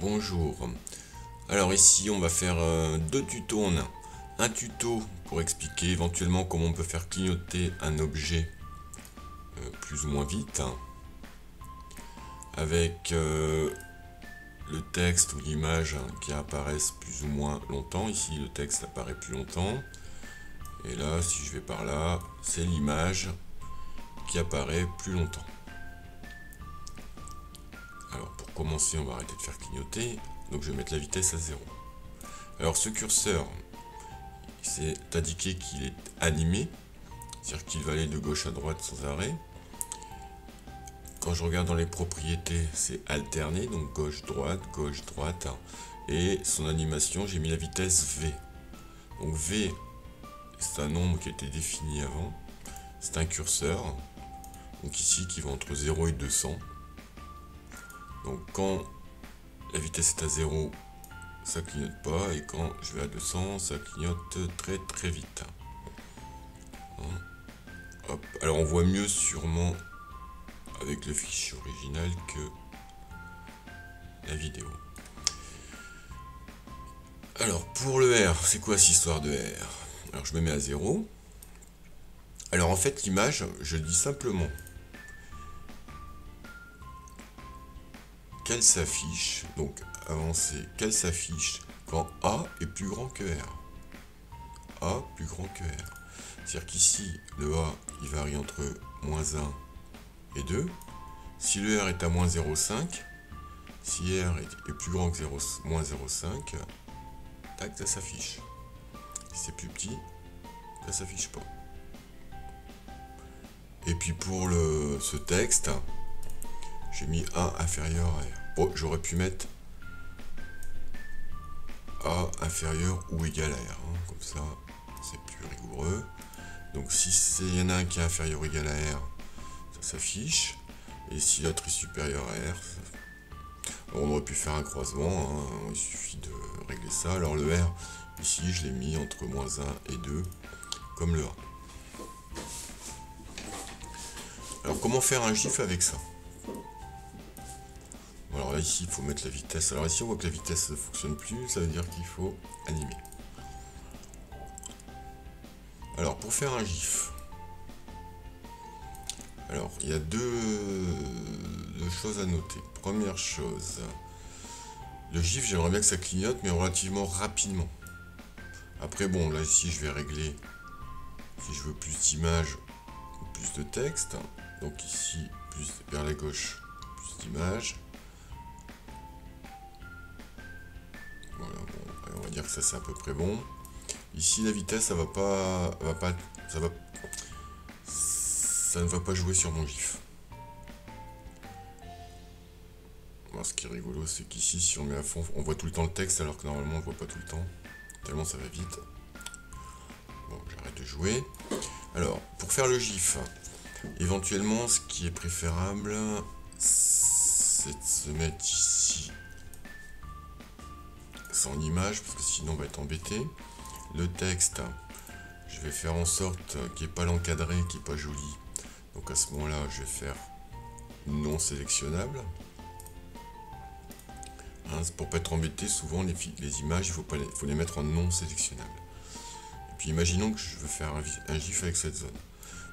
Bonjour. Alors ici on va faire deux tutos en un. Un tuto pour expliquer éventuellement comment on peut faire clignoter un objet plus ou moins vite, avec le texte ou l'image qui apparaissent plus ou moins longtemps. Ici le texte apparaît plus longtemps. Et là, si je vais par là, c'est l'image qui apparaît plus longtemps. Alors pour commencer, on va arrêter de faire clignoter. Donc je vais mettre la vitesse à 0. Alors ce curseur, c'est indiqué qu'il est animé, c'est-à-dire qu'il va aller de gauche à droite sans arrêt. Quand je regarde dans les propriétés, c'est alterné, donc gauche-droite, gauche-droite. Et son animation, j'ai mis la vitesse V. Donc V, c'est un nombre qui a été défini avant. C'est un curseur, donc ici qui va entre 0 et 200. Donc quand la vitesse est à 0, ça clignote pas, et quand je vais à 200, ça clignote très très vite. Hop. Alors on voit mieux sûrement avec le fichier original que la vidéo. Alors pour le R, c'est quoi cette histoire de R? Alors je me mets à 0. Alors en fait l'image, je dis simplement qu'elle s'affiche, donc avancer, qu'elle s'affiche quand A est plus grand que R. A plus grand que R. C'est-à-dire qu'ici, le A, il varie entre moins 1 et 2. Si le R est à moins 0,5, si R est plus grand que moins 0,5, tac, ça s'affiche. Si c'est plus petit, ça s'affiche pas. Et puis pour ce texte, j'ai mis A inférieur à R. Bon, j'aurais pu mettre A inférieur ou égal à R, comme ça c'est plus rigoureux. Donc si il y en a un qui est inférieur ou égal à R, ça s'affiche. Et si l'autre est supérieur à R, on aurait pu faire un croisement, il suffit de régler ça. Alors le R, ici je l'ai mis entre moins 1 et 2, comme le A. Alors comment faire un GIF avec ça? Alors là ici il faut mettre la vitesse. Alors ici on voit que la vitesse ne fonctionne plus, ça veut dire qu'il faut animer. Alors pour faire un GIF, alors il y a deux choses à noter. Première chose, le GIF j'aimerais bien que ça clignote mais relativement rapidement. Après bon là ici je vais régler si je veux plus d'images ou plus de texte. Donc ici plus vers la gauche plus d'images. Voilà, bon, on va dire que ça c'est à peu près bon. Ici la vitesse ça ne va pas jouer sur mon GIF. Alors, ce qui est rigolo c'est qu'ici si on met à fond on voit tout le temps le texte alors que normalement on ne voit pas tout le temps. Tellement ça va vite. Bon, j'arrête de jouer. Alors pour faire le GIF, éventuellement ce qui est préférable c'est de se mettre ici sans image parce que sinon on va être embêté. Le texte, je vais faire en sorte qu'il n'y ait pas l'encadré, qui n'est pas joli. Donc à ce moment-là, je vais faire non sélectionnable. Pour pas être embêté, souvent les images, il faut les mettre en non sélectionnable. Et puis imaginons que je veux faire un GIF avec cette zone.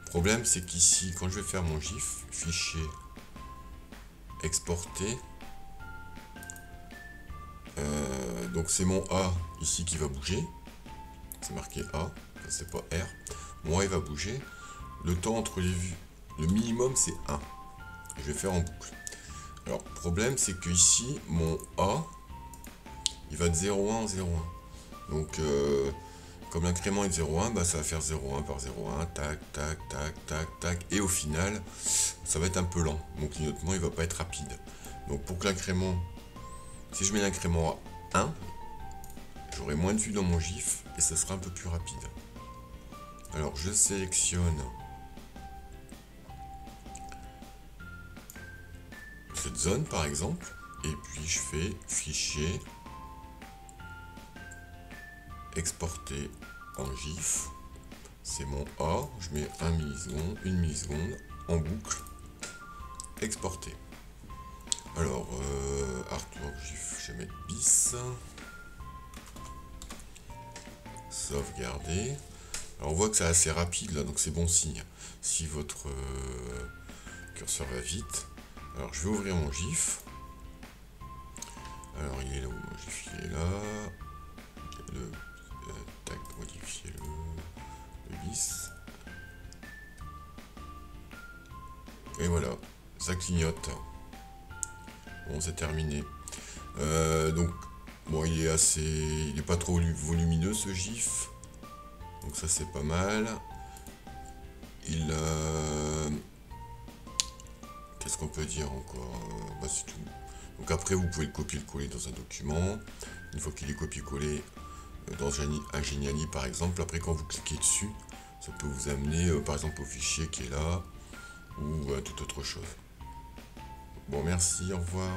Le problème, c'est qu'ici, quand je vais faire mon GIF, fichier, exporter, donc c'est mon A ici qui va bouger. C'est marqué A, c'est pas R. Mon A il va bouger. Le temps entre les vues, le minimum c'est 1. Je vais faire en boucle. Alors, le problème c'est que ici, mon A, il va de 0,1 en 0,1. Donc, comme l'incrément est de 0,1, bah, ça va faire 0,1 par 0,1, tac, tac, tac, tac, tac. Et au final, ça va être un peu lent. Mon clignotement, il va pas être rapide. Donc, pour que l'incrément, si je mets l'incrément à 1, j'aurai moins de vues dans mon GIF et ça sera un peu plus rapide. Alors je sélectionne cette zone par exemple et puis je fais fichier, exporter en GIF. C'est mon A, je mets 1 milliseconde en boucle, exporter. Alors artwork GIF, je vais mettre base. Sauvegarder. Alors on voit que c'est assez rapide là, donc c'est bon signe. Si votre curseur va vite. Alors je vais ouvrir mon GIF. Alors il est là où mon GIF il est là. Tac, modifier le lisse. Et voilà, ça clignote. Bon, c'est terminé. Donc, bon, il est pas trop volumineux ce GIF. Donc ça c'est pas mal. Qu'est-ce qu'on peut dire encore? Bah, c'est tout. Donc après vous pouvez le copier-coller dans un document. Une fois qu'il est copié-collé dans un Geniali par exemple, après quand vous cliquez dessus, ça peut vous amener par exemple au fichier qui est là ou à toute autre chose. Bon, merci, au revoir.